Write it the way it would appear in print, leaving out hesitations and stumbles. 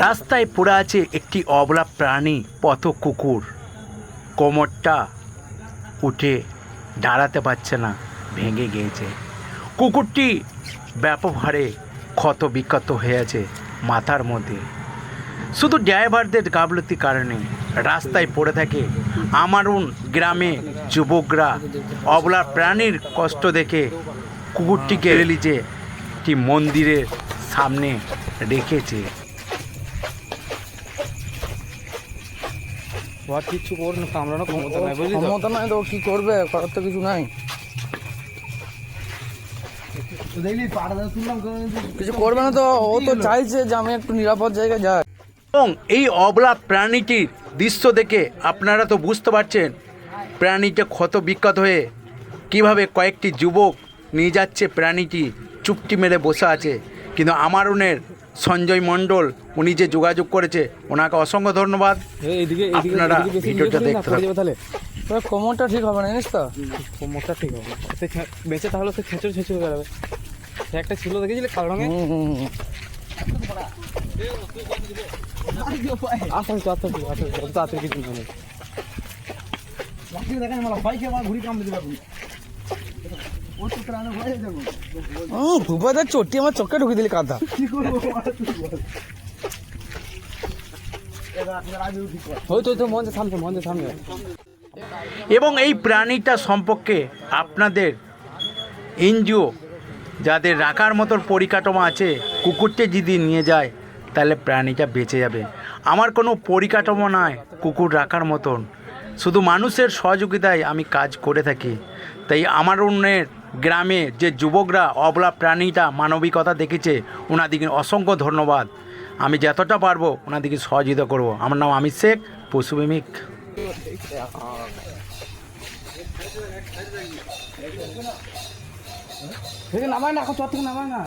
রাস্তায় পড়ে আছে একটি অবলা প্রাণী পথ কুকুর। কোমরটা উঠে দাঁড়াতে পারছে না, ভেঙে গিয়েছে। কুকুরটি ব্যাপক হারে ক্ষত বিক্ষত হয়ে আছে মাথার মধ্যে। শুধু ড্রাইভারদের গাফলতির কারণে রাস্তায় পড়ে থাকে আমারুন গ্রামে যুবকরা অবলা প্রাণীর কষ্ট দেখে কুকুরটিকে রিলিজে একটি মন্দিরের সামনে রেখেছে। কিচ্ছু করবে না, কামড়ানো ক্ষমতা নাই, বুঝলি তো? ক্ষমতা নাই তো কি করবে, করার তো কিছু নাই, কিছু করবে না তো। ও তো চাইছে যে আমি একটু নিরাপদ জায়গায় যাই। এবং এই অবলা প্রাণীটির দৃশ্য দেখে আপনারা তো বুঝতে পারছেন প্রাণীটা ক্ষত বিক্ষত হয়ে কিভাবে কয়েকটি যুবক নিয়ে যাচ্ছে। প্রাণীটি চুপটি মেরে বসে আছে, কিন্তু আমারুনের সঞ্জয় মণ্ডল উনি যে যোগাযোগ করেছে ওনাকে অসংখ্য ধন্যবাদ। আপনারা ভিডিওটা দেখতে থাকুন। কোমরটা ঠিক হবে না, জানিস তো? কোমরটা ঠিক হবে বেঁচে, তাহলে তো খেঁচড় ছেঁচড় বেরোবে। একটা ছিল দেখেছিলে কালো রঙে। চটি আমার চোখে ঢুকে দিলি কাদা। এবং এই প্রাণীটা সম্পর্কে আপনাদের এনজিও যাদের রাখার মতন পরিকাঠামো আছে, কুকুরটি যদি নিয়ে যায় তাহলে প্রাণীটা বেঁচে যাবে। আমার কোনো পরিকাঠামো নয় কুকুর রাখার মতন, শুধু মানুষের সহযোগিতায় আমি কাজ করে থাকি। তাই আমার অন্যের গ্রামে যে যুবকরা অবলা প্রাণীটা মানবিকতা দেখেছে ওনাদিকে অসংখ্য ধন্যবাদ। আমি যতটা পারবো ওনাদিকে সহযোগিতা করব। আমার নাম আমির শেখ, পশুপ্রেমিক। নামায় না, চট থেকে নামায় না।